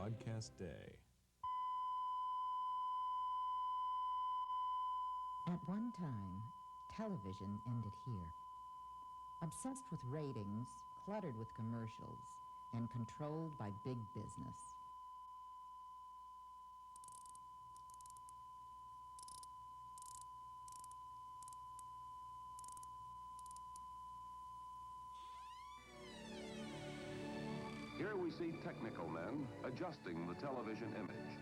broadcast day. At one time, television ended here. Obsessed with ratings, cluttered with commercials, and controlled by big business. Here we see technical men adjusting the television image.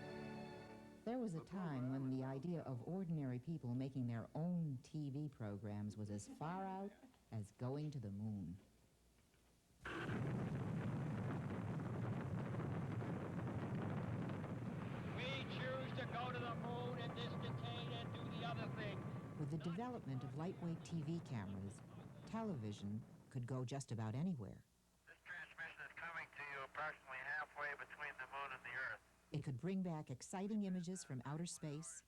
There was a time when the idea of ordinary people making their own TV programs was as far out as going to the moon. We choose to go to the moon in this decade and do the other thing. With the development of lightweight TV cameras, television could go just about anywhere. This transmission is coming to you approximately halfway between the moon and the Earth. It could bring back exciting images from outer space,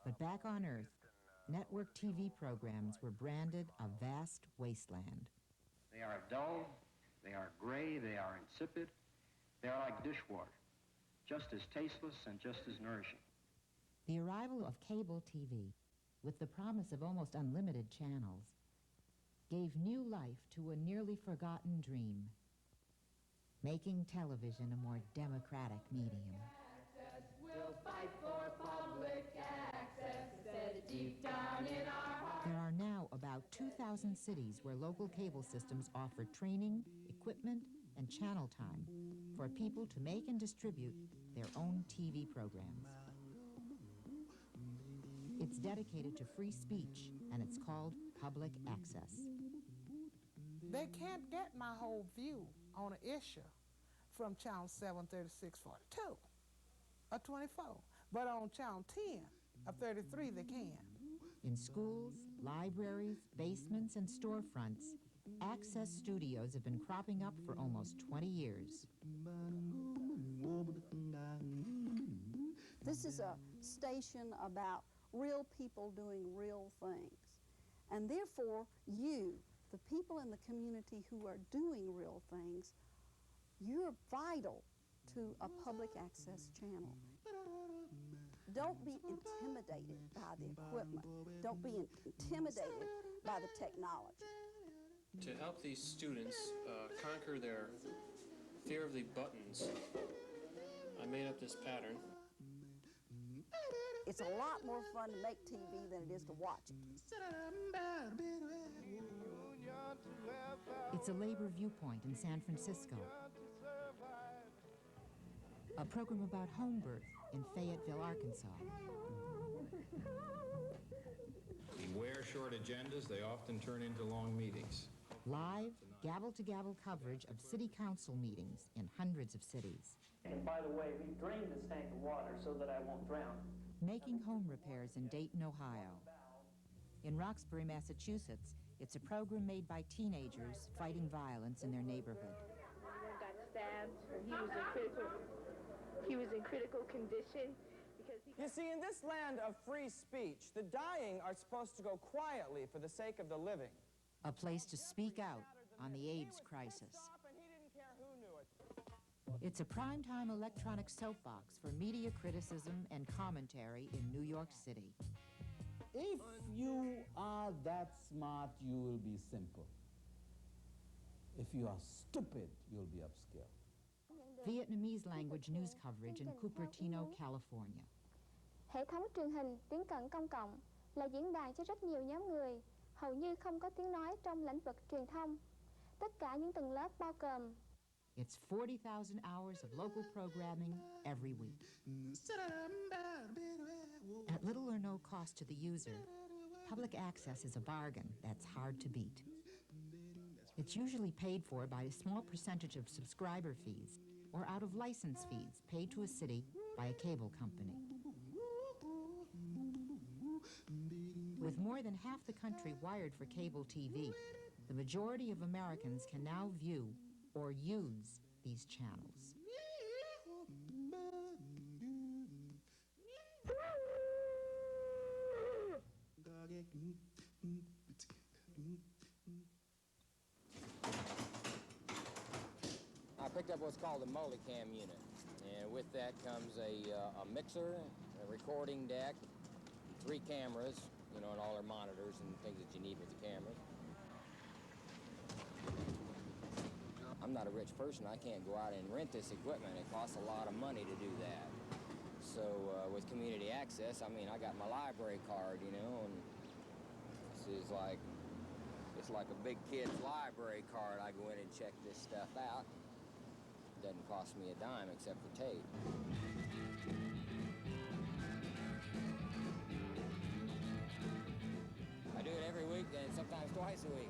but back on Earth, network TV programs were branded a vast wasteland. They are dull, they are gray, they are insipid, they are like dishwater, just as tasteless and just as nourishing. The arrival of cable TV, with the promise of almost unlimited channels, gave new life to a nearly forgotten dream, making television a more democratic medium. We'll fight for public access, set it deep down in our hearts. There are now about 2,000 cities where local cable systems offer training, equipment, and channel time for people to make and distribute their own TV programs. It's dedicated to free speech, and it's called public access. They can't get my whole view on an issue from channel 73642 or 24, but on channel 10 or 33 they can. In schools, libraries, basements, and storefronts, access studios have been cropping up for almost 20 years. This is a station about real people doing real things, and therefore you, the people in the community who are doing real things, you're vital to a public access channel. Don't be intimidated by the equipment. Don't be intimidated by the technology. To help these students conquer their fear of the buttons, I made up this pattern. It's a lot more fun to make TV than it is to watch it. It's a labor viewpoint in San Francisco. A program about home birth in Fayetteville, Arkansas. Beware short agendas, they often turn into long meetings. Live, gavel-to-gavel coverage of city council meetings in hundreds of cities. And by the way, we drained this tank of water so that I won't drown. Making home repairs in Dayton, Ohio. In Roxbury, Massachusetts, it's a program made by teenagers fighting violence in their neighborhood. One got stabbed. He was in critical condition because he... You see, in this land of free speech, the dying are supposed to go quietly for the sake of the living. A place to speak out on the AIDS crisis. It's a primetime electronic soapbox for media criticism and commentary in New York City. If you are that smart, you will be simple. If you are stupid, you'll be obscure. Vietnamese language news coverage in Cupertino, California. Hệ thống truyền hình tiếng cận công cộng là diễn đàn cho rất nhiều nhóm người, hầu như không có tiếng nói trong lĩnh vực truyền thông. Tất cả những tầng lớp bao gồm. It's 40,000 hours of local programming every week. At little or no cost to the user, public access is a bargain that's hard to beat. It's usually paid for by a small percentage of subscriber fees or out of license fees paid to a city by a cable company. With more than half the country wired for cable TV, the majority of Americans can now view or use these channels. I picked up what's called a multicam unit, And with that comes a mixer, a recording deck, 3 cameras, you know, and all their monitors and things that you need with the cameras. I'm not a rich person. I can't go out and rent this equipment. It costs a lot of money to do that. So with community access, I mean, I got my library card, you know, and this is like, it's like a big kid's library card. I go in and check this stuff out. It doesn't cost me a dime except for tape. I do it every week and sometimes twice a week.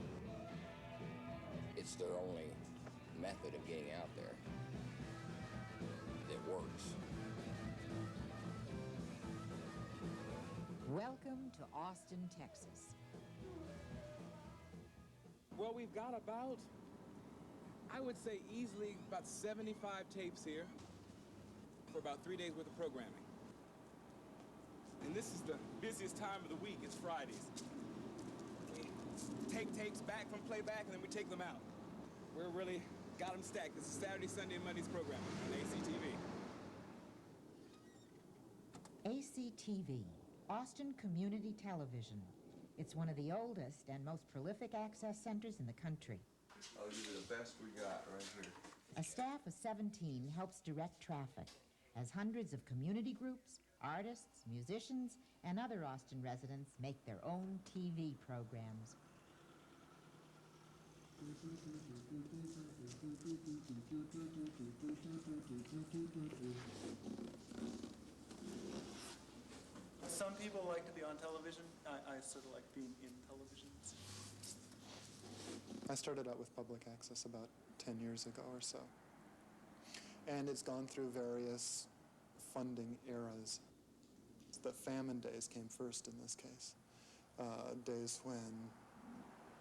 It's their only method of getting out there that works. Welcome to Austin, Texas. Well, we've got about, I would say easily about 75 tapes here for about 3 days worth of programming. And this is the busiest time of the week. It's Fridays. We take tapes back from playback and then we take them out. We're really got them stacked. This is Saturday, Sunday, and Monday's programming on ACTV. ACTV, Austin Community Television. It's one of the oldest and most prolific access centers in the country. I'll give you the best we got right here. A staff of 17 helps direct traffic as hundreds of community groups, artists, musicians, and other Austin residents make their own TV programs. Some people like to be on television. I sort of like being in television. I started out with public access about 10 years ago or so. And it's gone through various funding eras. The famine days came first in this case. Days when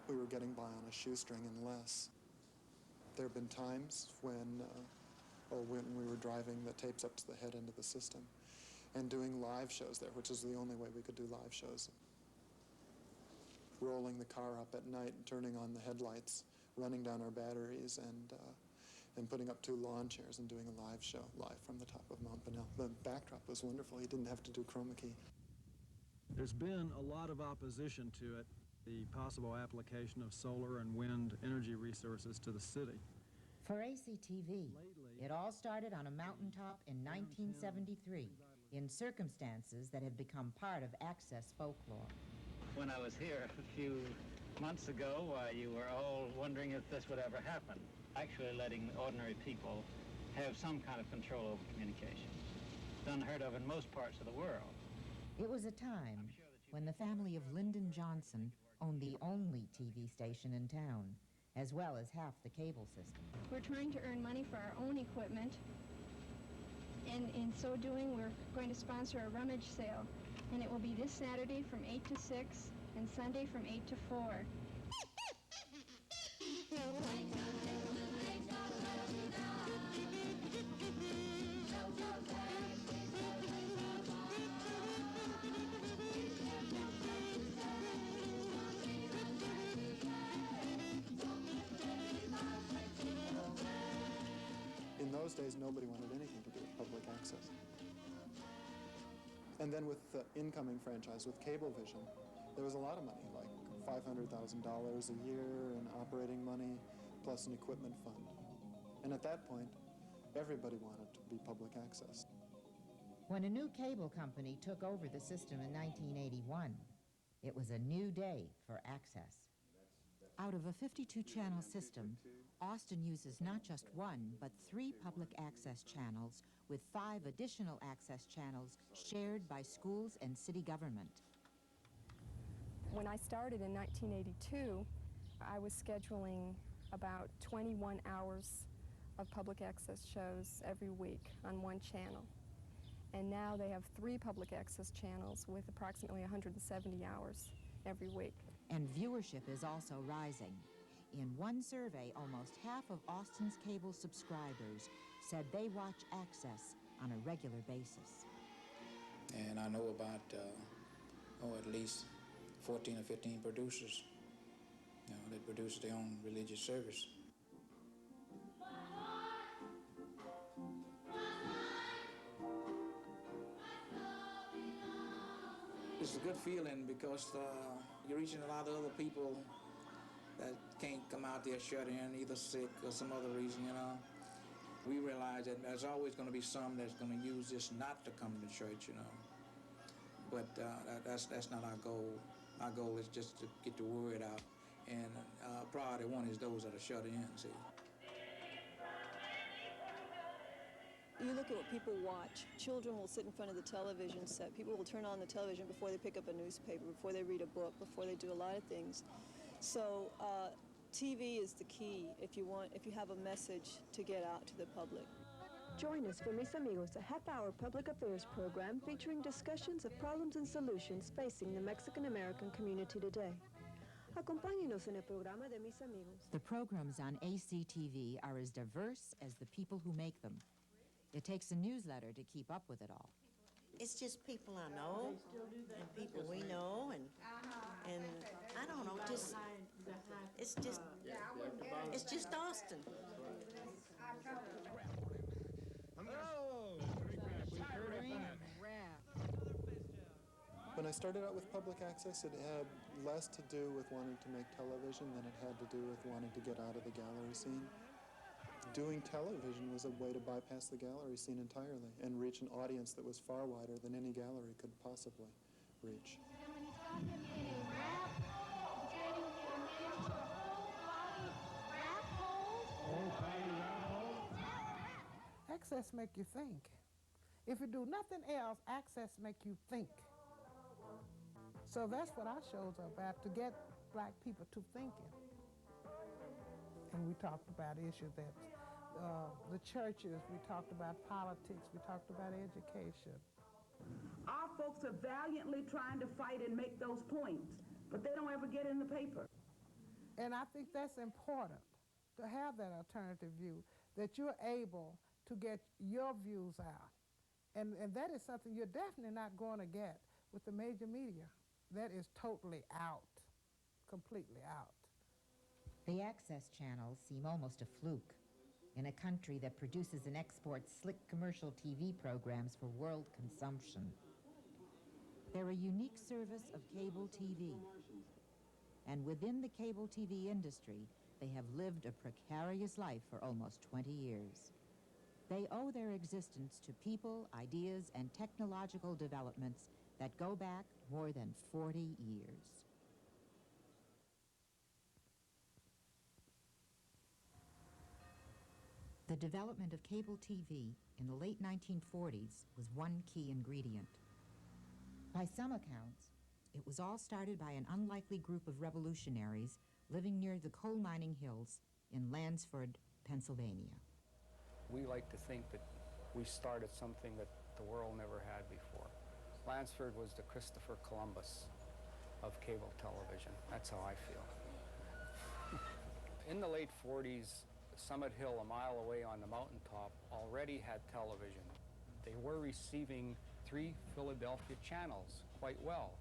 we were getting by on a shoestring and less. There have been times when we were driving the tapes up to the head end of the system and doing live shows there, which is the only way we could do live shows. Rolling the car up at night and turning on the headlights, running down our batteries, and putting up 2 lawn chairs and doing a live show live from the top of Mount Bonnell. The backdrop was wonderful. He didn't have to do chroma key. There's been a lot of opposition to it, the possible application of solar and wind energy resources to the city. For ACTV, it all started on a mountaintop in 1973 in circumstances that have become part of access folklore. When I was here a few months ago, you were all wondering if this would ever happen. Actually letting ordinary people have some kind of control over communication. It's unheard of in most parts of the world. It was a time when the family of Lyndon Johnson owned the only TV station in town, as well as half the cable system. We're trying to earn money for our own equipment, and in so doing, we're going to sponsor a rummage sale, and it will be this Saturday from 8 to 6 and Sunday from 8 to 4. In those days, nobody wanted anything to do with public access. And then with the incoming franchise, with Cablevision, there was a lot of money, like $500,000 a year in operating money, plus an equipment fund. And at that point, everybody wanted to be public access. When a new cable company took over the system in 1981, it was a new day for access. Out of a 52-channel system, Austin uses not just 1, but 3 public access channels with 5 additional access channels shared by schools and city government. When I started in 1982, I was scheduling about 21 hours of public access shows every week on 1 channel. And now they have 3 public access channels with approximately 170 hours every week. And viewership is also rising. In one survey, almost half of Austin's cable subscribers said they watch access on a regular basis. And I know about, at least 14 or 15 producers, that produce their own religious service. a good feeling because you're reaching a lot of other people that can't come out there shut in, either sick or some other reason, you know. We realize that there's always going to be some that's going to use this not to come to church, you know. But that's not our goal. Our goal is just to get the word out. And priority one is those that are shut in, see. You look at what people watch. Children will sit in front of the television set. People will turn on the television before they pick up a newspaper, before they read a book, before they do a lot of things. So TV is the key if you have a message to get out to the public. Join us for Mis Amigos, a half-hour public affairs program featuring discussions of problems and solutions facing the Mexican-American community today. Acompáñenos en el programa de Mis Amigos. The programs on ACTV are as diverse as the people who make them. It takes a newsletter to keep up with it all. It's just people I know and people we know, and I don't know, it's just Austin. When I started out with public access, it had less to do with wanting to make television than it had to do with wanting to get out of the gallery scene. Doing television was a way to bypass the gallery scene entirely and reach an audience that was far wider than any gallery could possibly reach. Access make you think. If you do nothing else, access make you think. So that's what our shows are about, to get black people to thinking. And we talked about issues that the churches, we talked about politics, we talked about education. Our folks are valiantly trying to fight and make those points, but they don't ever get in the paper. And I think that's important, to have that alternative view, that you're able to get your views out. And that is something you're definitely not going to get with the major media. That is totally out, completely out. The access channels seem almost a fluke in a country that produces and exports slick commercial TV programs for world consumption. They're a unique service of cable TV. And within the cable TV industry, they have lived a precarious life for almost 20 years. They owe their existence to people, ideas, and technological developments that go back more than 40 years. The development of cable TV in the late 1940s was one key ingredient. By some accounts, it was all started by an unlikely group of revolutionaries living near the coal mining hills in Lansford, Pennsylvania. We like to think that we started something that the world never had before. Lansford was the Christopher Columbus of cable television. That's how I feel. In the late 40s, Summit Hill, a mile away on the mountaintop, already had television. They were receiving 3 Philadelphia channels quite well.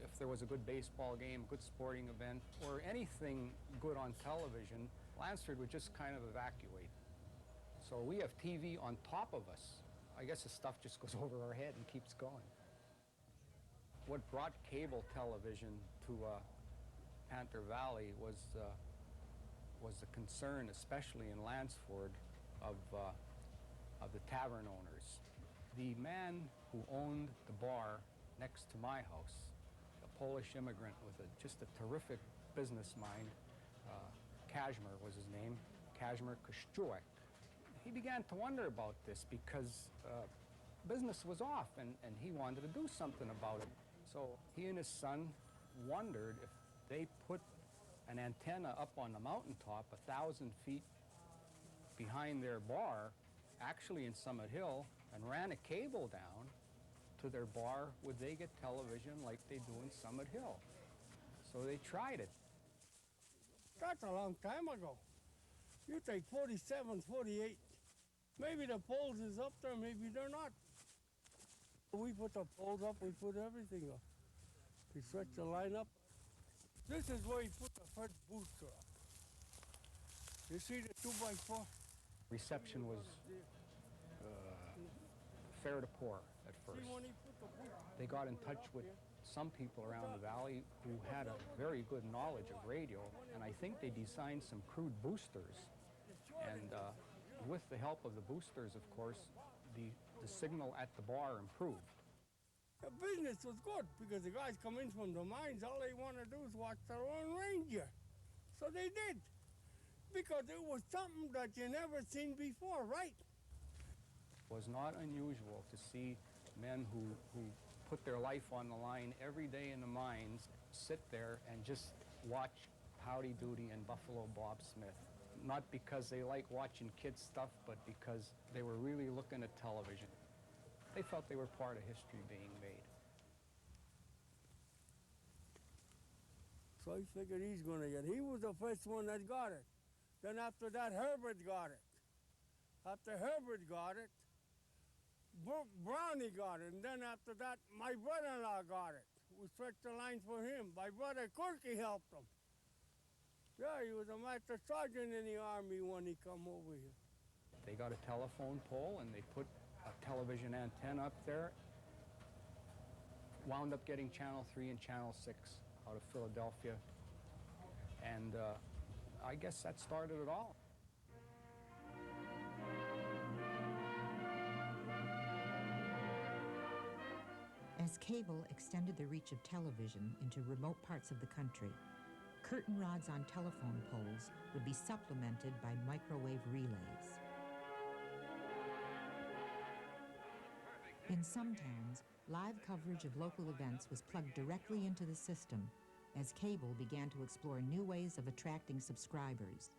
If there was a good baseball game, a good sporting event, or anything good on television, Lansford would just kind of evacuate. So we have TV on top of us. I guess the stuff just goes over our head and keeps going. What brought cable television to Panther Valley was the concern, especially in Lansford, of the tavern owners. The man who owned the bar next to my house, a Polish immigrant with just a terrific business mind, Kazimierz was his name, Kazimierz Kościołek. He began to wonder about this because business was off and he wanted to do something about it. So he and his son wondered if they put an antenna up on the mountaintop 1,000 feet behind their bar, actually in Summit Hill, and ran a cable down to their bar, would they get television like they do in Summit Hill? So they tried it. That's a long time ago. You take 47, 48. Maybe the poles is up there, maybe they're not. We put the poles up, we put everything up. We stretch the line up. This is where you put the first booster up. You see the 2x4? Reception was fair to poor at first. They got in touch with some people around the valley who had a very good knowledge of radio, and I think they designed some crude boosters. And with the help of the boosters, of course, the signal at the bar improved. The business was good because the guys come in from the mines, all they want to do is watch their own ranger. So they did, because it was something that you never seen before, right? It was not unusual to see men who put their life on the line every day in the mines sit there and just watch Howdy Doody and Buffalo Bob Smith. Not because they like watching kids stuff, but because they were really looking at television. They felt they were part of history being made. So he figured he's going to get it. He was the first one that got it. Then after that, Herbert got it. After Herbert got it, Brownie got it. And then after that, my brother-in-law got it. We stretched the line for him. My brother Corky helped him. Yeah, he was a master sergeant in the Army when he come over here. They got a telephone pole and they put a television antenna up there. Wound up getting Channel 3 and Channel 6 out of Philadelphia. And I guess that started it all. As cable extended the reach of television into remote parts of the country, curtain rods on telephone poles would be supplemented by microwave relays. In some towns, live coverage of local events was plugged directly into the system as cable began to explore new ways of attracting subscribers.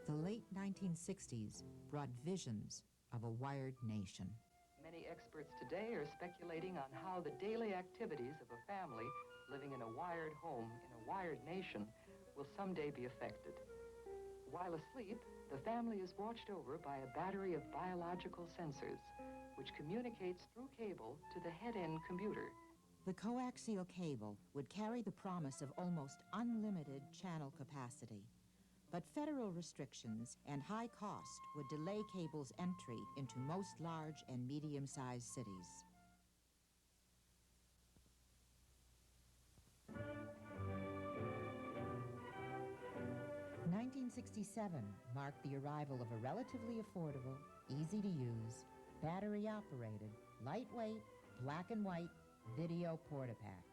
The late 1960s brought visions of a wired nation. Many experts today are speculating on how the daily activities of a family living in a wired home in a wired nation will someday be affected. While asleep, the family is watched over by a battery of biological sensors, which communicates through cable to the head-end computer. The coaxial cable would carry the promise of almost unlimited channel capacity. But federal restrictions and high cost would delay cable's entry into most large and medium-sized cities. In 1967 marked the arrival of a relatively affordable, easy-to-use, battery-operated, lightweight, black and white video Portapak.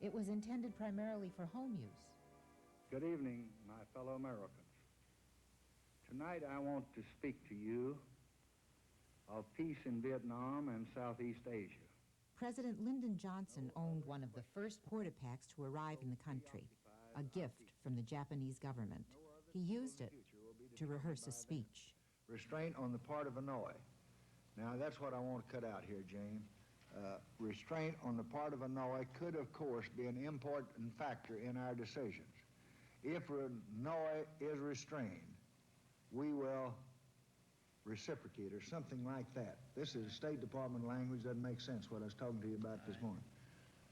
It was intended primarily for home use. Good evening, my fellow Americans. Tonight I want to speak to you of peace in Vietnam and Southeast Asia. President Lyndon Johnson owned one of the first Portapaks to arrive in the country, a gift from the Japanese government. He used it to rehearse a speech. Restraint on the part of Hanoi. Now that's what I want to cut out here, Jane. Restraint on the part of Hanoi could, of course, be an important factor in our decisions. If Hanoi is restrained, we will reciprocate or something like that. This is State Department language, doesn't make sense what I was talking to you about this morning.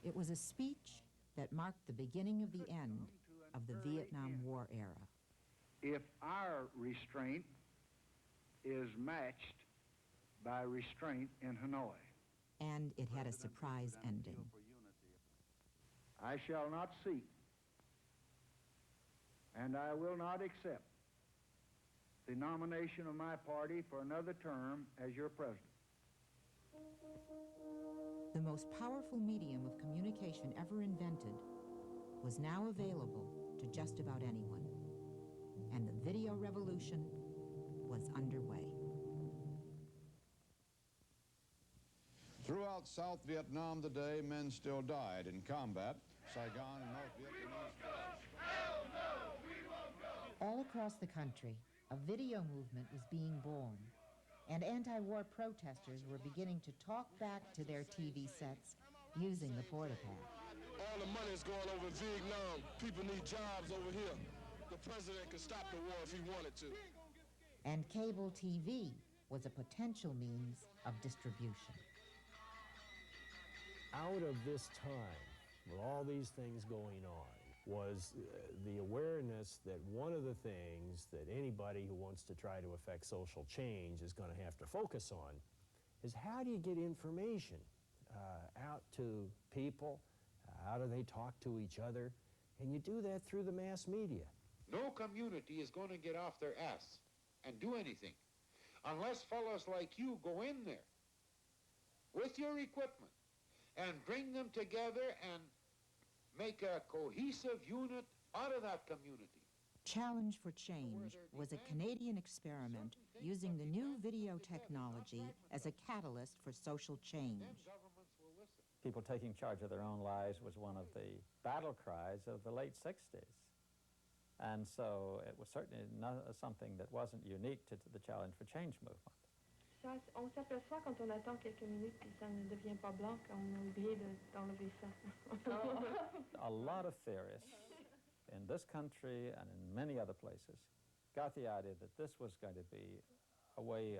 It was a speech that marked the beginning of the end of the Vietnam War era. If our restraint is matched by restraint in Hanoi. And it had a surprise ending. I shall not seek, and I will not accept the nomination of my party for another term as your president. The most powerful medium of communication ever invented was now available to just about anyone. And the video revolution was underway. Throughout South Vietnam today, men still died in combat. Saigon and North Vietnamese. All across the country, a video movement was being born, and anti-war protesters were beginning to talk back to their TV sets using the Portapak. All the money's going over Vietnam. People need jobs over here. The president could stop the war if he wanted to. And cable TV was a potential means of distribution. Out of this time, with all these things going on, was the awareness that one of the things that anybody who wants to try to affect social change is going to have to focus on is how do you get information out to people? How do they talk to each other? And you do that through the mass media. No community is going to get off their ass and do anything unless fellows like you go in there with your equipment and bring them together and make a cohesive unit out of that community. Challenge for Change was a Canadian experiment using the new video technology as a catalyst for social change. People taking charge of their own lives was one of the battle cries of the late 60s. And so it was certainly not something that wasn't unique to the Challenge for Change movement. On s'aperçoit quand on attend quelques minutes puis ça ne devient pas blanc quand on a oublié d'enlever ça. A lot of theorists in this country and in many other places got the idea that this was going to be a way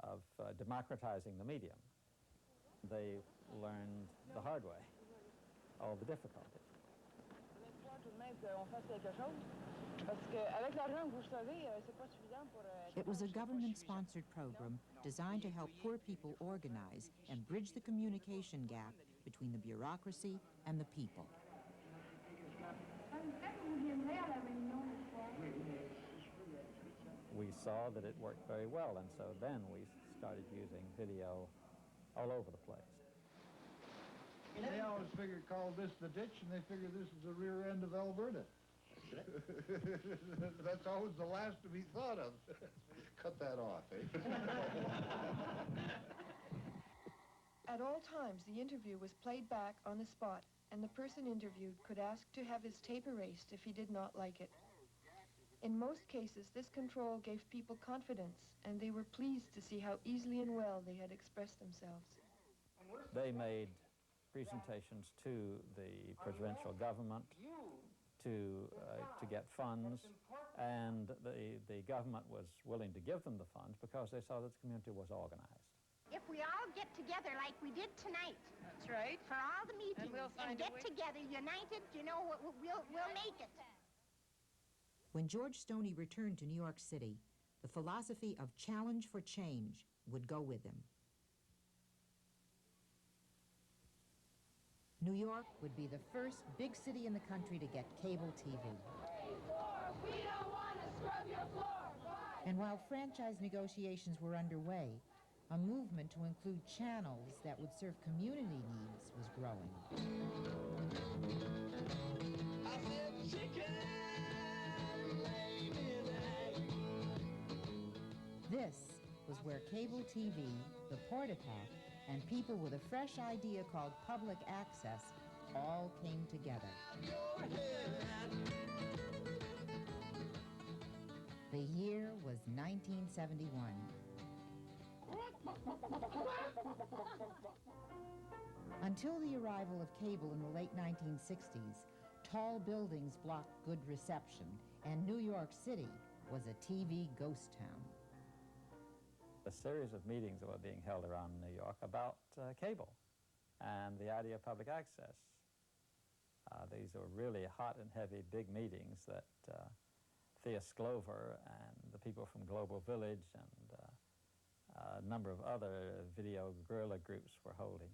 of democratizing the medium. They learned the hard way, all the difficulties. It was a government-sponsored program designed to help poor people organize and bridge the communication gap between the bureaucracy and the people. We saw that it worked very well, and so then we started using video all over the place. They always called this the ditch, and they figured this is the rear end of Alberta. That's always the last to be thought of. Cut that off, eh? At all times, the interview was played back on the spot, and the person interviewed could ask to have his tape erased if he did not like it. In most cases, this control gave people confidence, and they were pleased to see how easily and well they had expressed themselves. They made presentations to the provincial government to get funds, and the government was willing to give them the funds because they saw that the community was organized. If we all get together like we did tonight. That's right. For all the meetings. And get together united, you know, we'll make it. When George Stoney returned to New York City, the philosophy of Challenge for Change would go with him. New York would be the first big city in the country to get cable TV. We don't want to scrub your floor. And while franchise negotiations were underway, a movement to include channels that would serve community needs was growing. I said chicken, This was where cable TV, the Portapack, and people with a fresh idea called public access all came together. The year was 1971. Until the arrival of cable in the late 1960s, tall buildings blocked good reception, and New York City was a TV ghost town. A series of meetings that were being held around New York about cable and the idea of public access. These were really hot and heavy big meetings that Thea Sklover and the people from Global Village and a number of other video guerrilla groups were holding.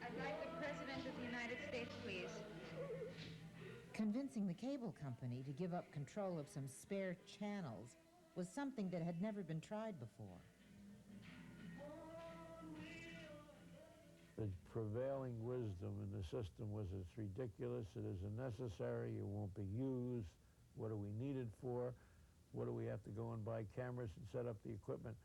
I'd like the President of the United States, please. Convincing the cable company to give up control of some spare channels was something that had never been tried before. The prevailing wisdom in the system was it's ridiculous, it isn't necessary, it won't be used, what do we need it for, what do we have to go and buy cameras and set up the equipment.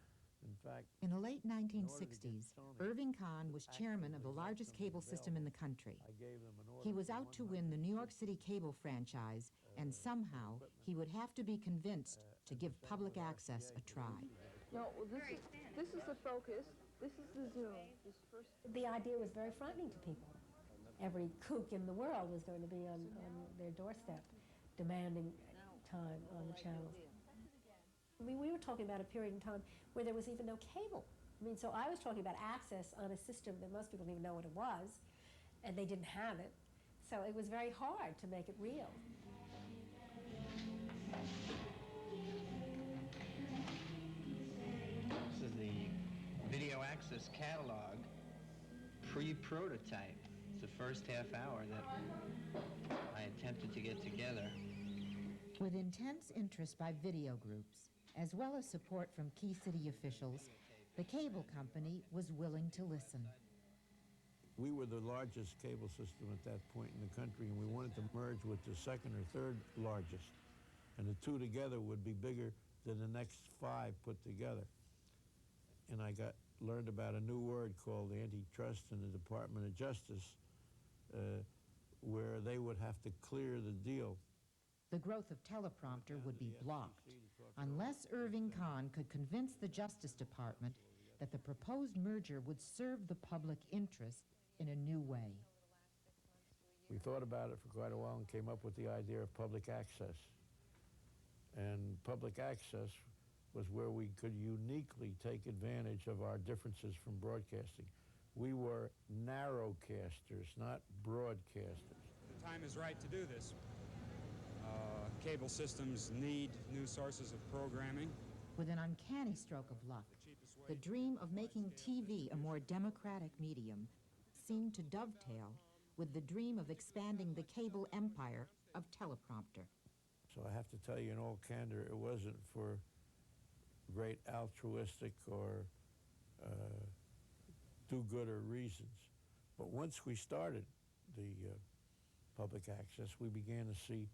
In fact, in the late 1960s, Irving Kahn was chairman of the largest cable system in the country. He was out to win the New York City cable franchise, and somehow he would have to be convinced to give public access a try. No, this is the focus. This is the zoom. The idea was very frightening to people. Every kook in the world was going to be on their doorstep, demanding time on the channels. I mean, we were talking about a period in time where there was even no cable. I mean, so I was talking about access on a system that most people didn't even know what it was, and they didn't have it. So it was very hard to make it real. This is the video access catalog pre-prototype. It's the first half hour that I attempted to get together. With intense interest by video groups, as well as support from key city officials, the cable company was willing to listen. We were the largest cable system at that point in the country, and we wanted to merge with the second or third largest. And the two together would be bigger than the next five put together. And I learned about a new word called antitrust in the Department of Justice, where they would have to clear the deal. The growth of teleprompter would be blocked unless Irving Kahn could convince the Justice Department that the proposed merger would serve the public interest in a new way. We thought about it for quite a while and came up with the idea of public access. And public access was where we could uniquely take advantage of our differences from broadcasting. We were narrowcasters, not broadcasters. The time is right to do this. Cable systems need new sources of programming. With an uncanny stroke of luck, the dream of making TV a more democratic medium seemed to dovetail with the dream of expanding the cable empire of teleprompter. So I have to tell you in all candor, it wasn't for great altruistic or do-gooder reasons. But once we started the public access, we began to see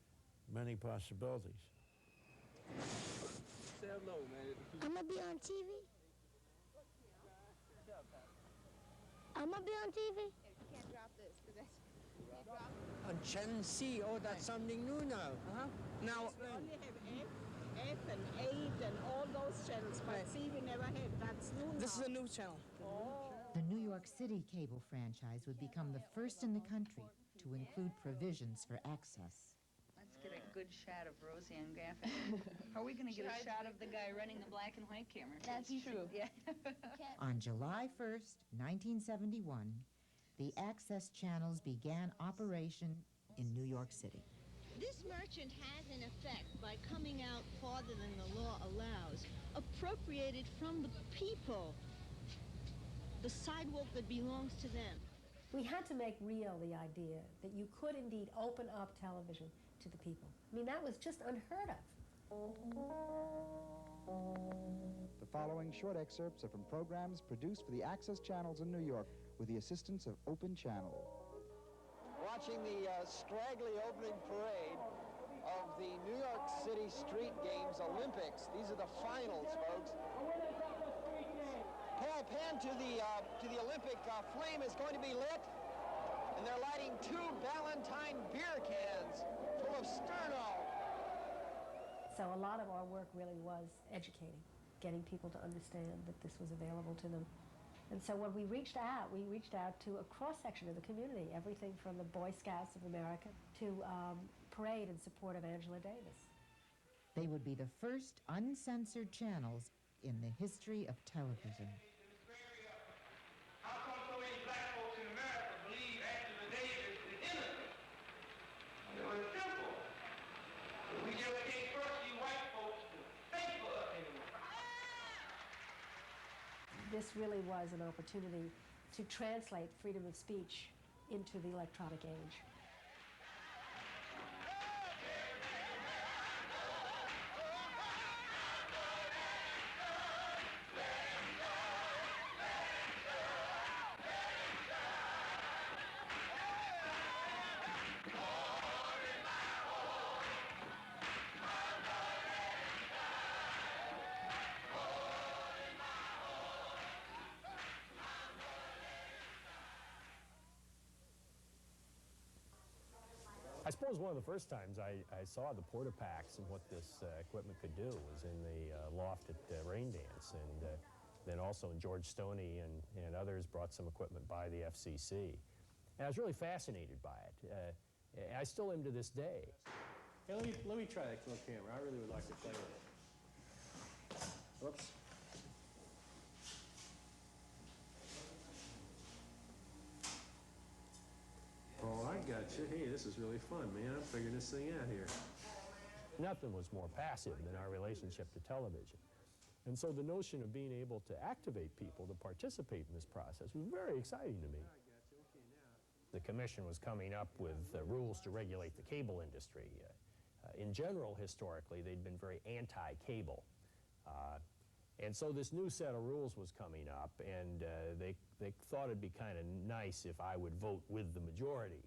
many possibilities. Say hello, man. I'm gonna be on TV. I'm gonna be on TV. You can't drop this, because that's... On Channel C, oh, that's something new now. Now, We only have F and 8 and all those channels, but C we never had. That's new now. this is a new channel. The New York City cable franchise would become the first in the country to include provisions for access. Let's get a good shot of Roseanne Gaffney. Are we going to get a shot of the guy running the black and white camera? That's true. Yeah. On July 1st, 1971, the access channels began operation in New York City. This merchant has, in effect, by coming out farther than the law allows, appropriated from the people the sidewalk that belongs to them. We had to make real the idea that you could indeed open up television to the people. I mean, that was just unheard of. The following short excerpts are from programs produced for the access channels in New York with the assistance of Open Channel. Watching the scraggly opening parade of the New York City Street Games Olympics. These are the finals, folks. Paul, pan to the Olympic flame is going to be lit, and they're lighting 2 Ballantine beer cans full of Sterno. So a lot of our work really was educating, getting people to understand that this was available to them. And so when we reached out to a cross-section of the community, everything from the Boy Scouts of America to Parade in support of Angela Davis. They would be the first uncensored channels in the history of television. How come so many black folks in America believe Angela Davis is innocent? It was simple. We just can't trust you white folks to think for us anymore. This really was an opportunity to translate freedom of speech into the electronic age. I suppose one of the first times I saw the Portapacks and what this equipment could do was in the loft at Raindance, and then also George Stoney and others brought some equipment by the FCC. And I was really fascinated by it. I still am to this day. Hey, let me try that little camera. I really would like to play with it. Whoops. Oh, I got you. Hey, this is really fun, man. I'm figuring this thing out here. Nothing was more passive than our relationship to television. And so the notion of being able to activate people to participate in this process was very exciting to me. the Commission was coming up with rules to regulate the cable industry. In general, historically, they'd been very anti-cable. And so this new set of rules was coming up, and they thought it'd be kind of nice if I would vote with the majority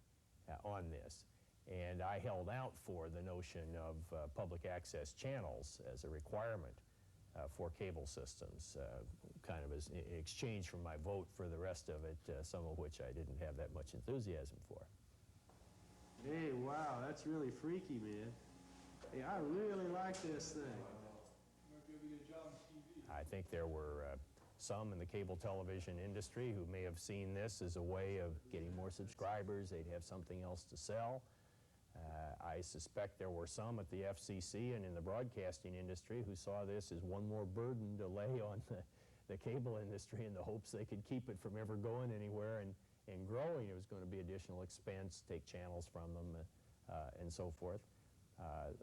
on this. And I held out for the notion of public access channels as a requirement for cable systems, kind of as in exchange for my vote for the rest of it, some of which I didn't have that much enthusiasm for. Hey, wow, that's really freaky, man. Hey, I really like this thing. I think there were some in the cable television industry who may have seen this as a way of getting more subscribers. They'd have something else to sell. I suspect there were some at the FCC and in the broadcasting industry who saw this as one more burden to lay on the cable industry in the hopes they could keep it from ever going anywhere and growing. It was going to be additional expense, take channels from them, and so forth.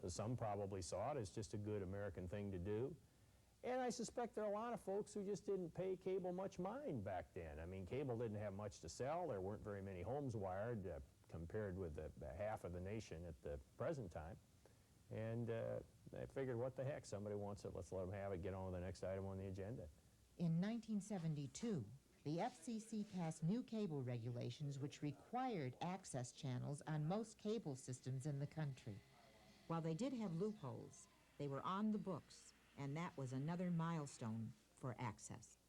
Some probably saw it as just a good American thing to do. And I suspect there are a lot of folks who just didn't pay cable much mind back then. I mean, cable didn't have much to sell. There weren't very many homes wired compared with the half of the nation at the present time. And I figured, what the heck, somebody wants it, let's let them have it, get on with the next item on the agenda. In 1972, the FCC passed new cable regulations which required access channels on most cable systems in the country. While they did have loopholes, they were on the books, and that was another milestone for access.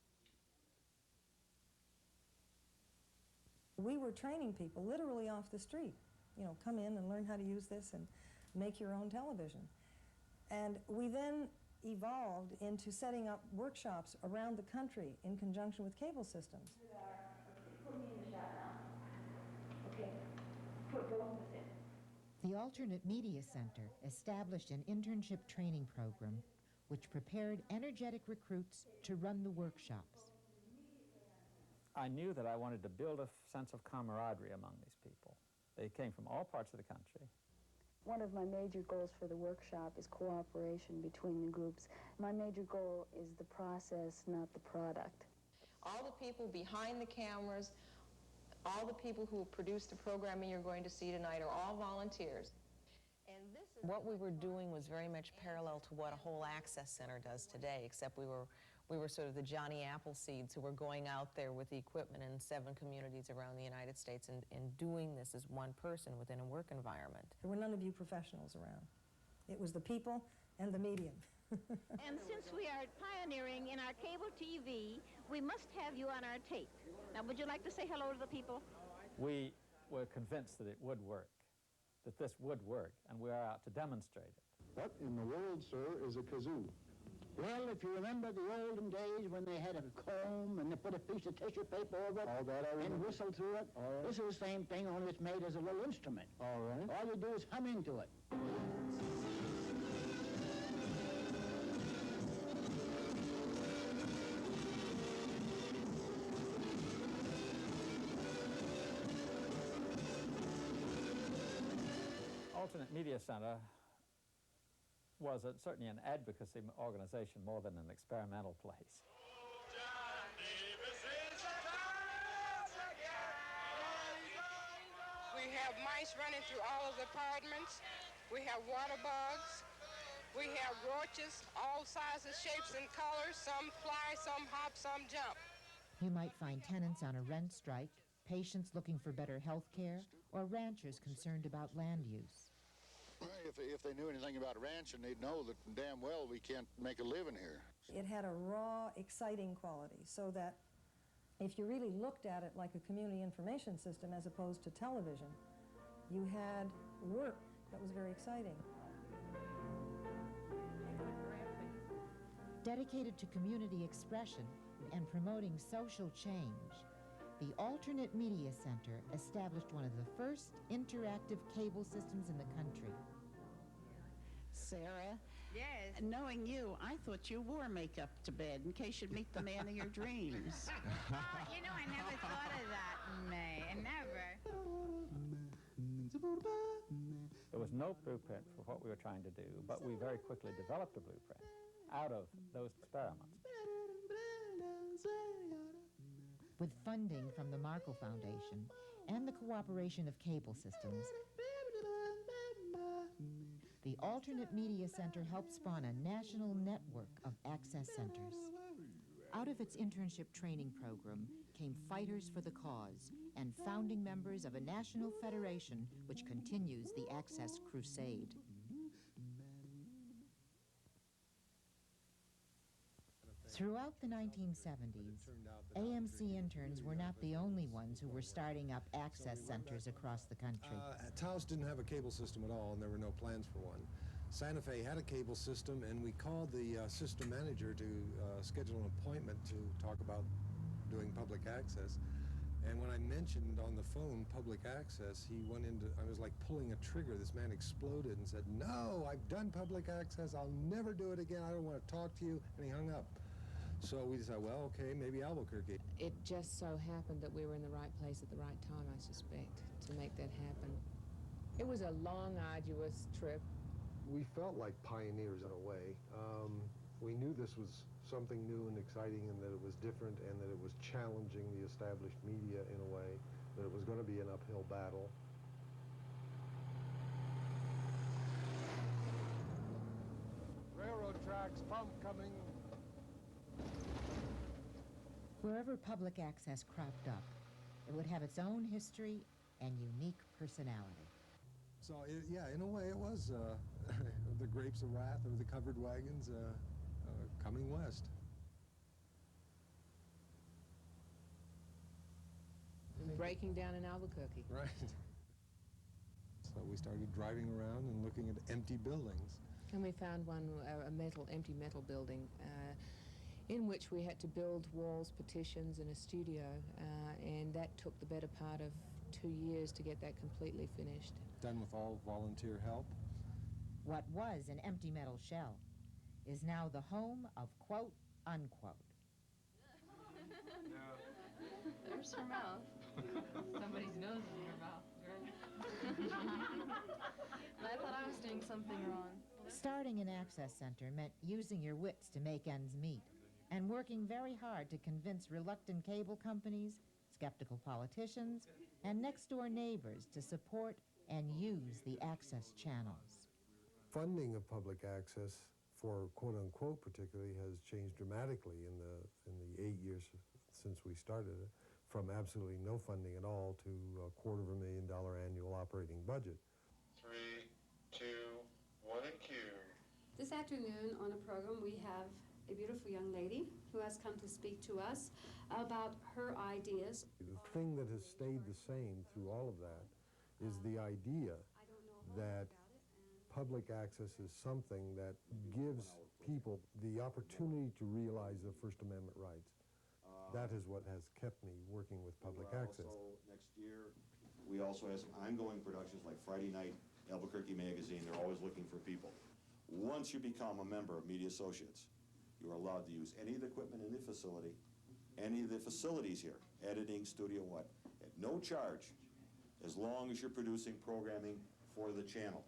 We were training people literally off the street. You know, come in and learn how to use this and make your own television. And we then evolved into setting up workshops around the country in conjunction with cable systems. Put me in the shot now. Okay. Put both of us in. The Alternate Media Center established an internship training program which prepared energetic recruits to run the workshops. I knew that I wanted to build a sense of camaraderie among these people. They came from all parts of the country. One of my major goals for the workshop is cooperation between the groups. My major goal is the process, not the product. All the people behind the cameras, all the people who produce the programming you're going to see tonight are all volunteers. And what we were doing was very much parallel to what a whole access center does today, except we were sort of the Johnny Appleseeds who were going out there with the equipment in 7 communities around the United States and doing this as one person within a work environment. There were none of you professionals around. It was the people and the medium. And since we are pioneering in our cable TV, we must have you on our tape. Now, would you like to say hello to the people? We were convinced that it would work, that this would work, and we are out to demonstrate it. What in the world, sir, is a kazoo? Well, if you remember the olden days when they had a comb and they put a piece of tissue paper over it and whistle through it, this is the same thing, only it's made as a little instrument. All right. All you do is hum into it. Alternate Media Center was certainly an advocacy organization more than an experimental place. We have mice running through all of the apartments. We have water bugs. We have roaches, all sizes, shapes, and colors. Some fly, some hop, some jump. You might find tenants on a rent strike, patients looking for better health care, or ranchers concerned about land use. If they knew anything about ranching, they'd know that damn well we can't make a living here. It had a raw, exciting quality, so that if you really looked at it like a community information system as opposed to television, you had work that was very exciting. Dedicated to community expression and promoting social change, the Alternate Media Center established one of the first interactive cable systems in the country. Sarah? Yes? Knowing you, I thought you wore makeup to bed in case you'd meet the man of your dreams. Oh, you know, I never thought of that, May. I never. There was no blueprint for what we were trying to do, but we very quickly developed a blueprint out of those experiments. With funding from the Markle Foundation and the cooperation of cable systems, the Alternate Media Center helped spawn a national network of access centers. Out of its internship training program came fighters for the cause and founding members of a national federation which continues the access crusade. Throughout the 1970s, AMC interns were not the only ones who were starting up access centers across the country. Taos didn't have a cable system at all, and there were no plans for one. Santa Fe had a cable system, and we called the system manager to schedule an appointment to talk about doing public access. And when I mentioned on the phone public access, he went into, I was like pulling a trigger. This man exploded and said, "No, I've done public access. I'll never do it again. I don't want to talk to you." And he hung up. So we decided, well, okay, maybe Albuquerque. It just so happened that we were in the right place at the right time, I suspect, to make that happen. It was a long, arduous trip. We felt like pioneers in a way. We knew this was something new and exciting, and that it was different, and that it was challenging the established media in a way, that it was going to be an uphill battle. Railroad tracks, pump coming. Wherever public access cropped up, it would have its own history and unique personality. So, yeah, in a way it was the grapes of wrath, or the covered wagons coming west. Breaking down in Albuquerque. Right. So we started driving around and looking at empty buildings. And we found one, empty metal building, in which we had to build walls, partitions, and a studio, and that took the better part of 2 years to get that completely finished. Done with all volunteer help. What was an empty metal shell is now the home of quote, unquote. There's her mouth. Somebody's nose is in her mouth. And I thought I was doing something wrong. Starting an access center meant using your wits to make ends meet, and working very hard to convince reluctant cable companies, skeptical politicians, and next-door neighbors to support and use the access channels. Funding of public access for quote-unquote particularly has changed dramatically in the 8 years since we started it, from absolutely no funding at all to $250,000 annual operating budget. 3, 2, 1 and cue. This afternoon on the program we have a beautiful young lady who has come to speak to us about her ideas. The thing that has stayed the same through all of that is the idea that public access is something that gives people the opportunity to realize their First Amendment rights. That is what has kept me working with public access. Also, next year, we also have some ongoing productions like Friday Night Albuquerque Magazine. They're always looking for people. Once you become a member of Media Associates, you're allowed to use any of the equipment in the facility, any of the facilities here, editing, studio, what, at no charge, as long as you're producing programming for the channel.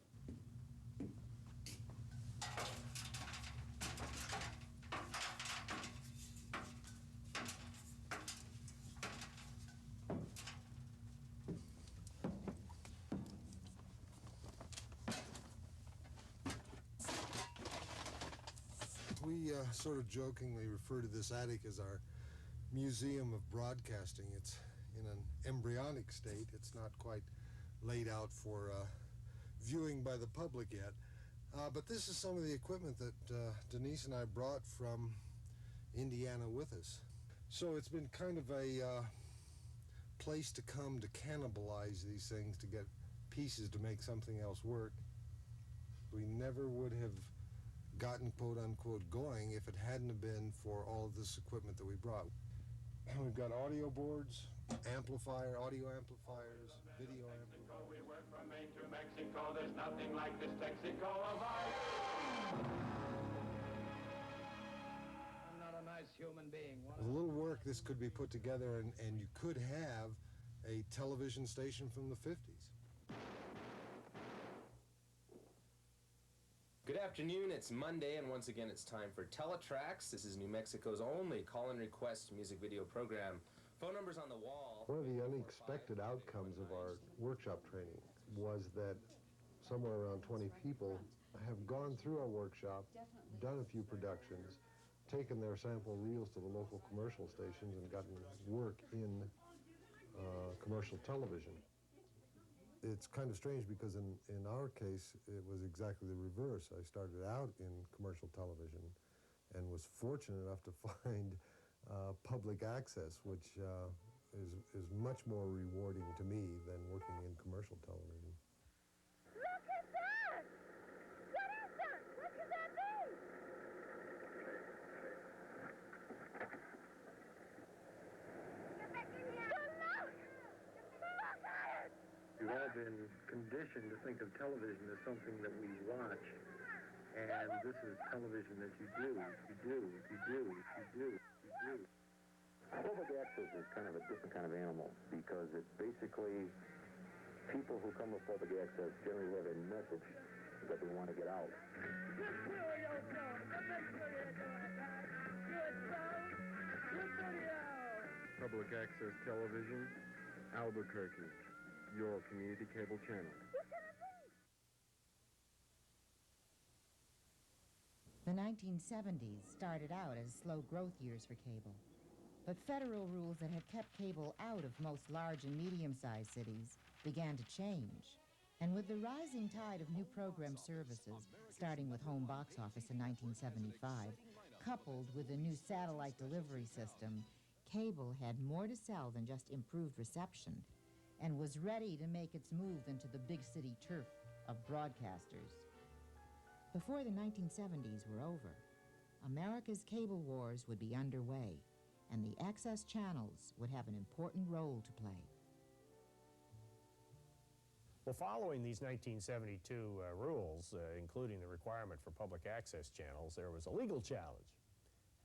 We sort of jokingly refer to this attic as our museum of broadcasting. It's in an embryonic state. It's not quite laid out for viewing by the public yet. But this is some of the equipment that Denise and I brought from Indiana with us. So it's been kind of a place to come to cannibalize these things, to get pieces to make something else work. We never would have gotten quote-unquote going if it hadn't have been for all of this equipment that we brought. We've got audio boards, audio amplifiers, video amplifiers. We went from Maine to Mexico. There's nothing like this Texaco of ours. I'm not a nice human being. With a little work, this could be put together, and you could have a television station from the 50s. Good afternoon, it's Monday, and once again it's time for Teletracks. This is New Mexico's only call and request music video program. Phone numbers on the wall. One of the unexpected outcomes of our workshop training was that somewhere around 20 people have gone through our workshop, done a few productions, taken their sample reels to the local commercial stations and gotten work in commercial television. It's kind of strange because in our case, it was exactly the reverse. I started out in commercial television and was fortunate enough to find public access, which is much more rewarding to me than working in commercial television. Look at that! What is that? What could that be? Get back in here! Look! Look at it! We've all been conditioned to think of television as something that we watch, and this is television that you do. Public access is kind of a different kind of animal because it's basically people who come with public access generally have a message that they want to get out. Public access television, Albuquerque, your community cable channel. The 1970s started out as slow growth years for cable. But federal rules that had kept cable out of most large and medium-sized cities began to change. And with the rising tide of new program services, starting with home box office in 1975, coupled with a new satellite delivery system, cable had more to sell than just improved reception and was ready to make its move into the big city turf of broadcasters. Before the 1970s were over, America's cable wars would be underway, and the access channels would have an important role to play. Well, following these 1972 rules, including the requirement for public access channels, there was a legal challenge.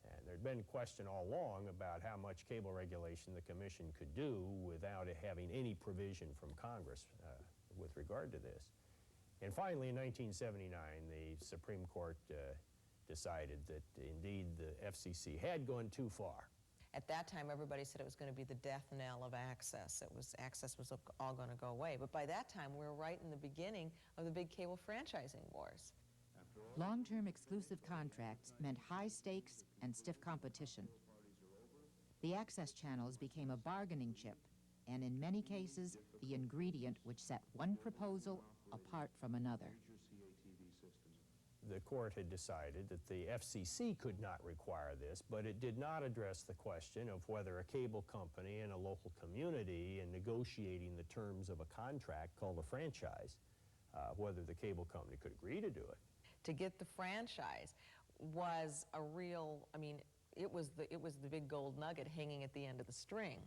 And there'd been question all along about how much cable regulation the Commission could do without it having any provision from Congress with regard to this. And finally, in 1979, the Supreme Court decided that indeed the FCC had gone too far. At that time, everybody said it was going to be the death knell of access. Access was all going to go away. But by that time, we were right in the beginning of the big cable franchising wars. Long-term exclusive contracts meant high stakes and stiff competition. The access channels became a bargaining chip, and in many cases, the ingredient which set one proposal apart from another. The court had decided that the FCC could not require this, but it did not address the question of whether a cable company in a local community in negotiating the terms of a contract called a franchise, whether the cable company could agree to do it. To get the franchise was a real, I mean, it was the big gold nugget hanging at the end of the string.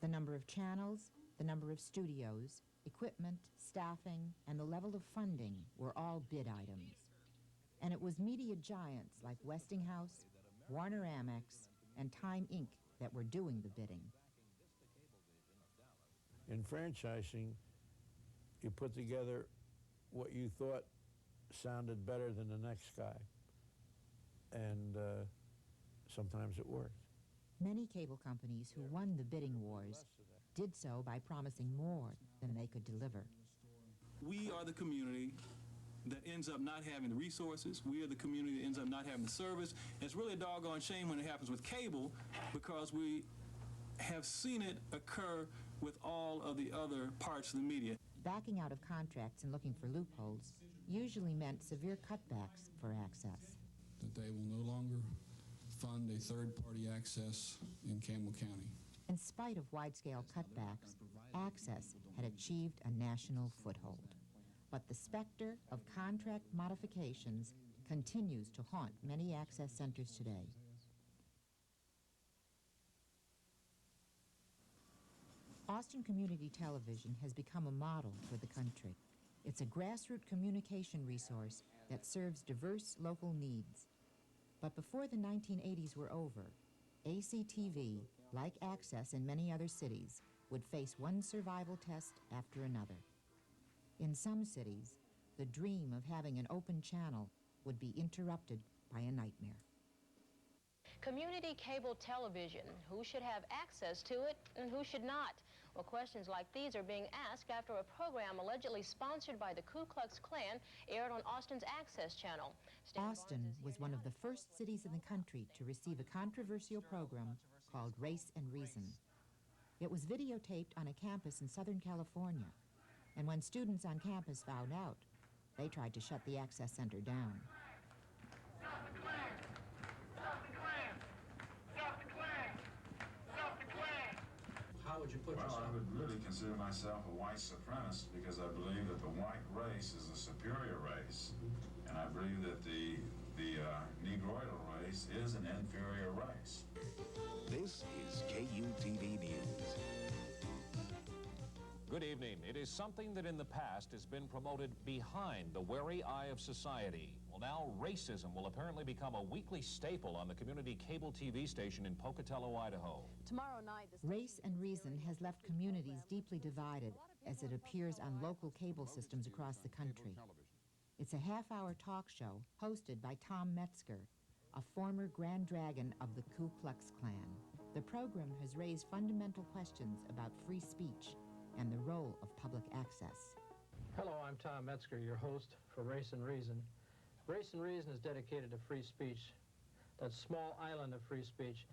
The number of channels, the number of studios, equipment, staffing, and the level of funding were all bid items. And it was media giants like Westinghouse, Warner-Amex, and Time Inc. that were doing the bidding. In franchising, you put together what you thought sounded better than the next guy. And sometimes it worked. Many cable companies who won the bidding wars did so by promising more than they could deliver. We are the community that ends up not having the resources. We are the community that ends up not having the service. And it's really a doggone shame when it happens with cable, because we have seen it occur with all of the other parts of the media. Backing out of contracts and looking for loopholes usually meant severe cutbacks for access. That they will no longer fund a third-party access in Campbell County. In spite of wide-scale cutbacks, access had achieved a national foothold. But the specter of contract modifications continues to haunt many access centers today. Austin Community Television has become a model for the country. It's a grassroots communication resource that serves diverse local needs. But before the 1980s were over, ACTV, like Access in many other cities, would face one survival test after another. In some cities, the dream of having an open channel would be interrupted by a nightmare. Community cable television, who should have access to it and who should not? Well, questions like these are being asked after a program allegedly sponsored by the Ku Klux Klan aired on Austin's Access channel. Austin was one of the first cities in the country to receive a controversial program called Race and Reason. It was videotaped on a campus in Southern California, and when students on campus found out, they tried to shut the Access Center down. Stop the Klan! Stop the Klan! Stop the Klan! Stop the Klan! How would you put yourself? Well, I would really consider myself a white supremacist because I believe that the white race is a superior race, and I believe that the Negroidal race is an inferior race. This is KUTV News. Good evening. It is something that in the past has been promoted behind the wary eye of society. Well, now racism will apparently become a weekly staple on the community cable TV station in Pocatello, Idaho. Tomorrow night, Race and Reason has left communities deeply divided as it appears on local cable systems across the country. It's a half-hour talk show hosted by Tom Metzger, a former Grand Dragon of the Ku Klux Klan. The program has raised fundamental questions about free speech and the role of public access. Hello, I'm Tom Metzger, your host for Race and Reason. Race and Reason is dedicated to free speech, that small island of free speech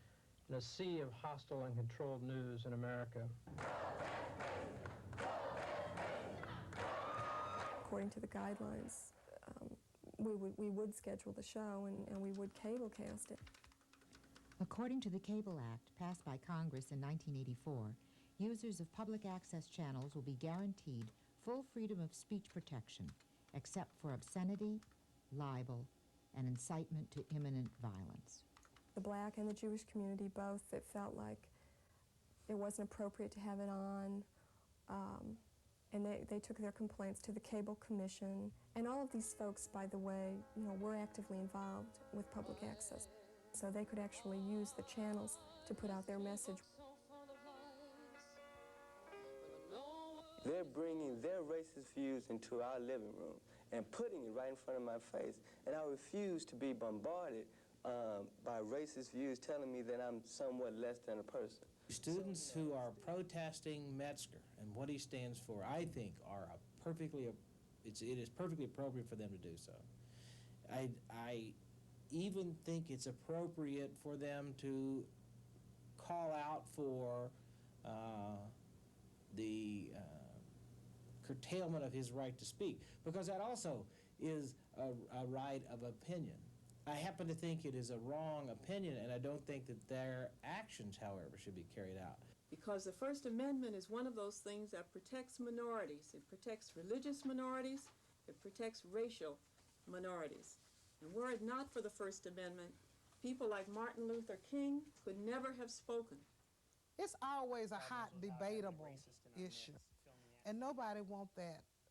in a sea of hostile and controlled news in America. According to the guidelines, we would schedule the show and we would cablecast it. According to the Cable Act, passed by Congress in 1984, users of public access channels will be guaranteed full freedom of speech protection, except for obscenity, libel, and incitement to imminent violence. The black and the Jewish community both, it felt like it wasn't appropriate to have it on, and they took their complaints to the Cable Commission. And all of these folks, by the way, were actively involved with public access, so they could actually use the channels to put out their message. They're bringing their racist views into our living room and putting it right in front of my face, and I refuse to be bombarded by racist views telling me that I'm somewhat less than a person. Students who are protesting Metzger and what he stands for, I think, are it is perfectly appropriate for them to do so. I even think it's appropriate for them to call out for the curtailment of his right to speak, because that also is a right of opinion. I happen to think it is a wrong opinion, and I don't think that their actions, however, should be carried out. Because the First Amendment is one of those things that protects minorities. It protects religious minorities. It protects racial minorities. And were it not for the First Amendment, people like Martin Luther King could never have spoken. It's always a hot, debatable issue, and nobody wants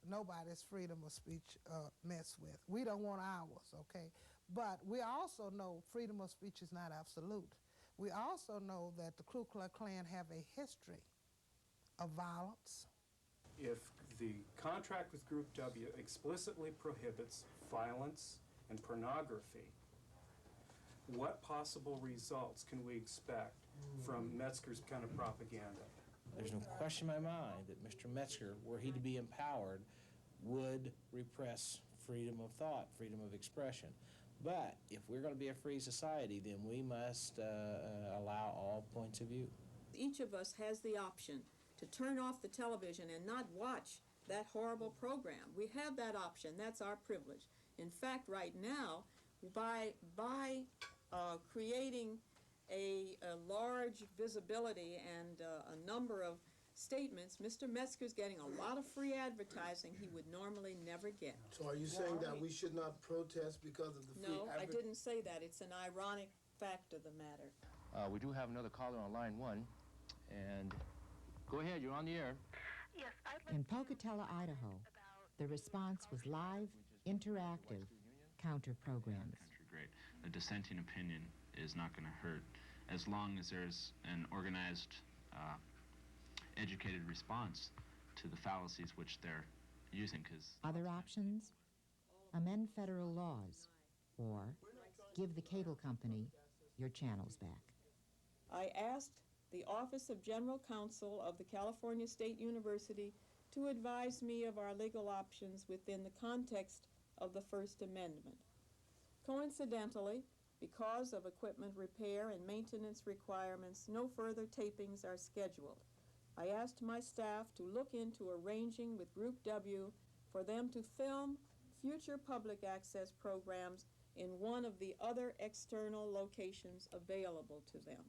nobody's freedom of speech messed with. We don't want ours, okay? But we also know freedom of speech is not absolute. We also know that the Ku Klux Klan have a history of violence. If the contract with Group W explicitly prohibits violence and pornography, what possible results can we expect from Metzger's kind of propaganda? There's no question in my mind that Mr. Metzger, were he to be empowered, would repress freedom of thought, freedom of expression. But if we're going to be a free society, then we must allow all points of view. Each of us has the option to turn off the television and not watch that horrible program. We have that option. That's our privilege. In fact, right now, by creating a large visibility and a number of statements, Mr. Metzger's getting a lot of free advertising he would normally never get. So are you saying that we should not protest because of the free No, I didn't say that. It's an ironic fact of the matter. We do have another caller on line 1, and go ahead, you're on the air. Yes, In Pocatello, Idaho, the response was live, interactive, counter-programs. Great. A dissenting opinion is not going to hurt as long as there's an organized, educated response to the fallacies which they're using. Other options? Amend federal laws, or give the cable company your channels back. I asked the Office of General Counsel of the California State University to advise me of our legal options within the context of the First Amendment. Coincidentally, because of equipment repair and maintenance requirements, no further tapings are scheduled. I asked my staff to look into arranging with Group W for them to film future public access programs in one of the other external locations available to them.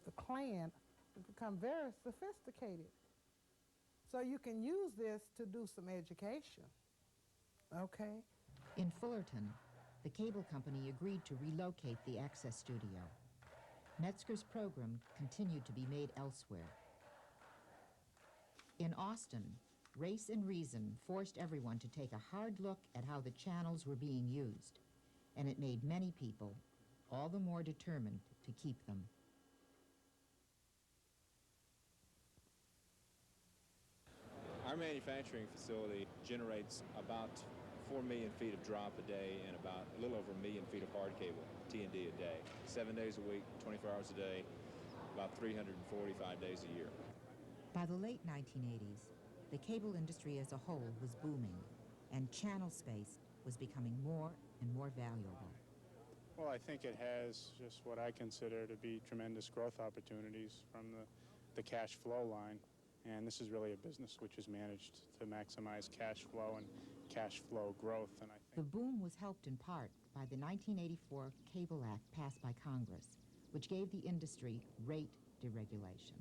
The Klan has become very sophisticated. So you can use this to do some education, okay? In Fullerton, the cable company agreed to relocate the Access Studio. Metzger's program continued to be made elsewhere. In Austin, Race and Reason forced everyone to take a hard look at how the channels were being used, and it made many people all the more determined to keep them. Our manufacturing facility generates about 4 million feet of drop a day and about a little over 1 million feet of hard cable, T&D a day, 7 days a week, 24 hours a day, about 345 days a year. By the late 1980s, the cable industry as a whole was booming, and channel space was becoming more and more valuable. Well, I think it has just what I consider to be tremendous growth opportunities from the cash flow line. And this is really a business which has managed to maximize cash flow and cash flow growth. And I think the boom was helped in part by the 1984 Cable Act passed by Congress, which gave the industry rate deregulation.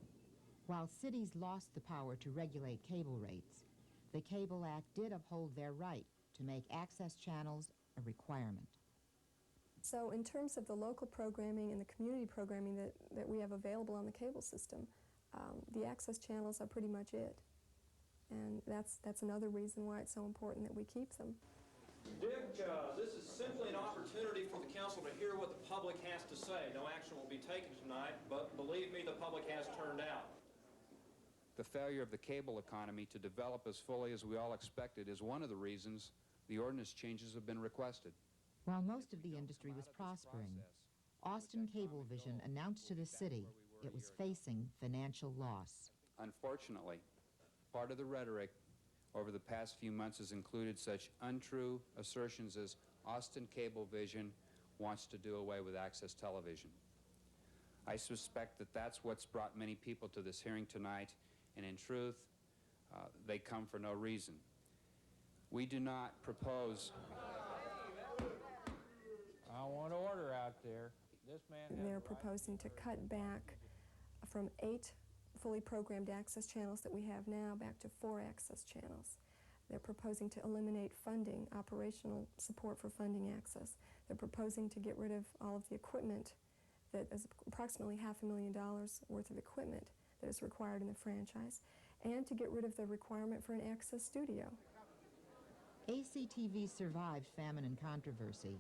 While cities lost the power to regulate cable rates, the Cable Act did uphold their right to make access channels a requirement. So in terms of the local programming and the community programming that we have available on the cable system, the access channels are pretty much it. And that's another reason why it's so important that we keep them. Dick, this is simply an opportunity for the council to hear what the public has to say. No action will be taken tonight, but believe me, the public has turned out. The failure of the cable economy to develop as fully as we all expected is one of the reasons the ordinance changes have been requested. While most of the industry was prospering, Austin Cablevision announced to the city it was facing financial loss. Unfortunately, part of the rhetoric over the past few months has included such untrue assertions as Austin Cablevision wants to do away with access television. I suspect that that's what's brought many people to this hearing tonight, and in truth, they come for no reason. We do not propose... I want order out there. This man They're proposing to cut back from 8 fully programmed access channels that we have now back to 4 access channels. They're proposing to eliminate funding, operational support for funding access. They're proposing to get rid of all of the equipment that is approximately $500,000 worth of equipment that is required in the franchise, and to get rid of the requirement for an access studio. ACTV survived famine and controversy.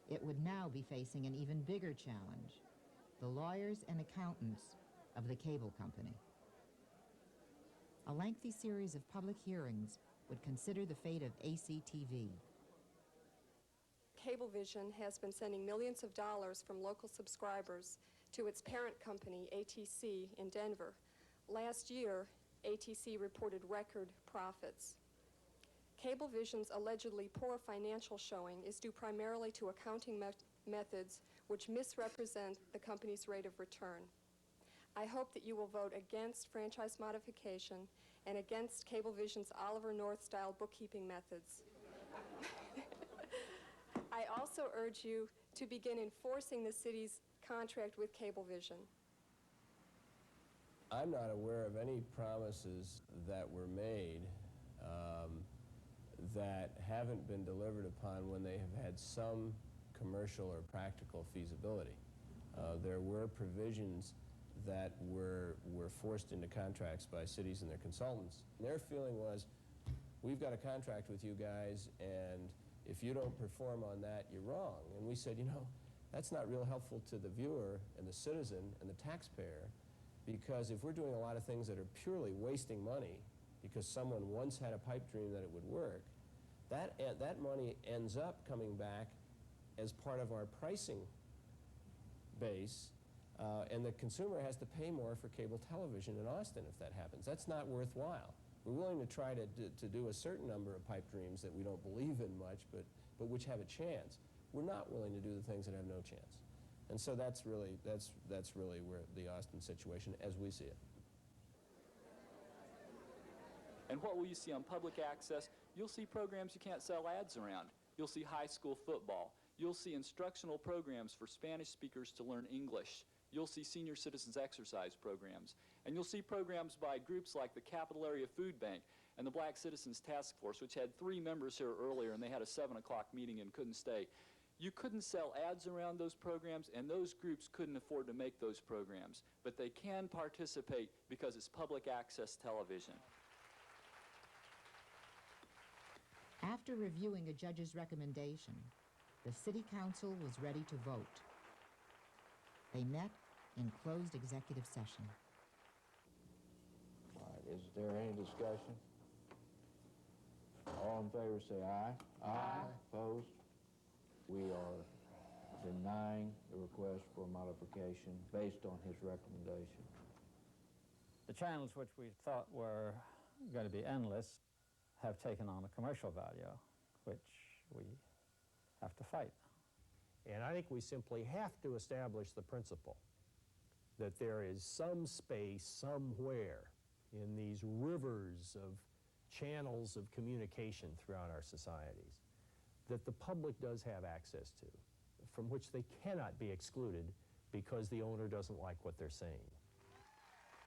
It would now be facing an even bigger challenge: the lawyers and accountants of the cable company. A lengthy series of public hearings would consider the fate of ACTV. Cablevision has been sending millions of dollars from local subscribers to its parent company, ATC, in Denver. Last year, ATC reported record profits. Cablevision's allegedly poor financial showing is due primarily to accounting methods which misrepresent the company's rate of return. I hope that you will vote against franchise modification and against Cablevision's Oliver North-style bookkeeping methods. I also urge you to begin enforcing the city's contract with Cablevision. I'm not aware of any promises that were made that haven't been delivered upon when they have had some commercial or practical feasibility. There were provisions that were forced into contracts by cities and their consultants. And their feeling was, we've got a contract with you guys, and if you don't perform on that, you're wrong. And we said, you know, that's not real helpful to the viewer and the citizen and the taxpayer, because if we're doing a lot of things that are purely wasting money because someone once had a pipe dream that it would work, that money ends up coming back as part of our pricing base And the consumer has to pay more for cable television in Austin if that happens. That's not worthwhile. We're willing to try to do a certain number of pipe dreams that we don't believe in much, but which have a chance. We're not willing to do the things that have no chance. And so that's really where the Austin situation, as we see it. And what will you see on public access? You'll see programs you can't sell ads around. You'll see high school football. You'll see instructional programs for Spanish speakers to learn English. You'll see senior citizens exercise programs. And you'll see programs by groups like the Capital Area Food Bank and the Black Citizens Task Force, which had 3 members here earlier, and they had a 7 o'clock meeting and couldn't stay. You couldn't sell ads around those programs, and those groups couldn't afford to make those programs. But they can participate because it's public access television. After reviewing a judge's recommendation, the City Council was ready to vote. They met in closed executive session. All right, is there any discussion? All in favor say aye. Aye. Opposed? We are denying the request for modification based on his recommendation. The channels which we thought were going to be endless have taken on a commercial value, which we have to fight. And I think we simply have to establish the principle that there is some space somewhere in these rivers of channels of communication throughout our societies that the public does have access to, from which they cannot be excluded because the owner doesn't like what they're saying.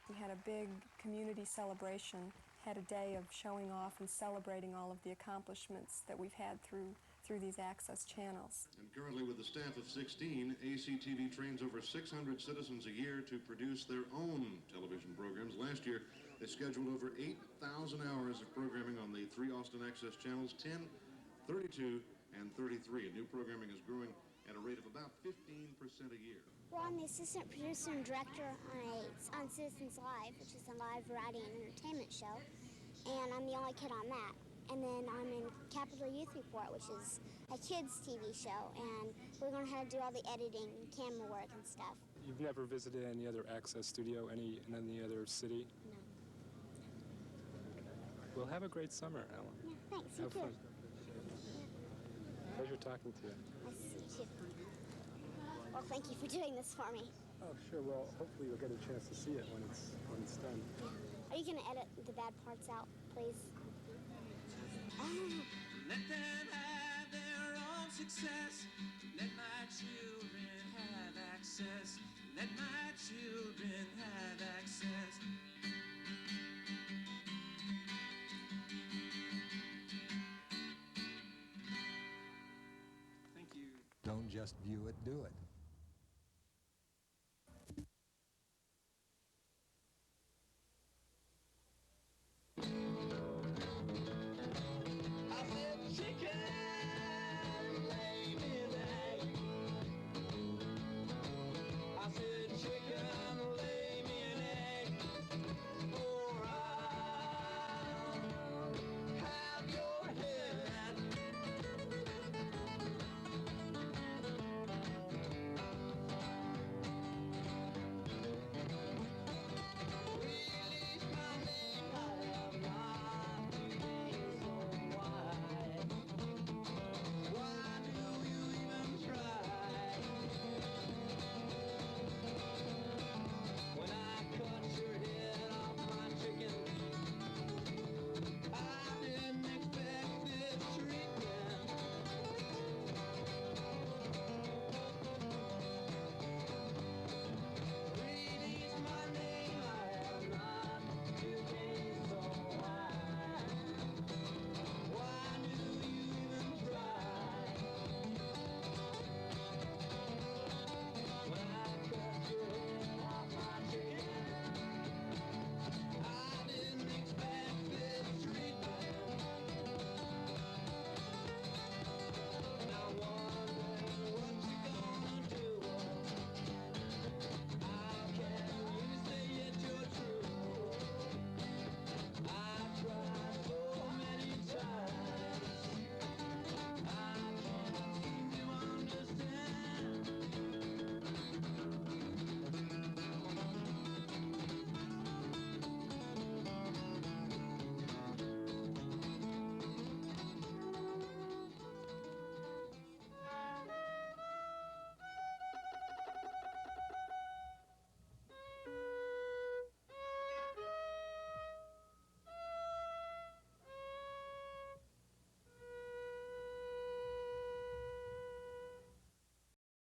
We had a big community celebration, had a day of showing off and celebrating all of the accomplishments that we've had through these access channels. And currently with a staff of 16, ACTV trains over 600 citizens a year to produce their own television programs. Last year, they scheduled over 8,000 hours of programming on the 3 Austin access channels, 10, 32, and 33. And new programming is growing at a rate of about 15% a year. Well, I'm the assistant producer and director on Citizens Live, which is a live variety and entertainment show, and I'm the only kid on that. And then I'm in Capital Youth Report, which is a kids' TV show, and we're going to have to do all the editing and camera work and stuff. You've never visited any other access studio in any other city? No. Well, have a great summer, Ellen. Yeah, thanks. Have you fun. too. Pleasure talking to you. Nice to see you too. Well, thank you for doing this for me. Oh, sure. Well, hopefully you'll get a chance to see it when it's done. Yeah. Are you going to edit the bad parts out, please? Let them have their own success. Let my children have access. Let my children have access. Thank you. Don't just view it, do it.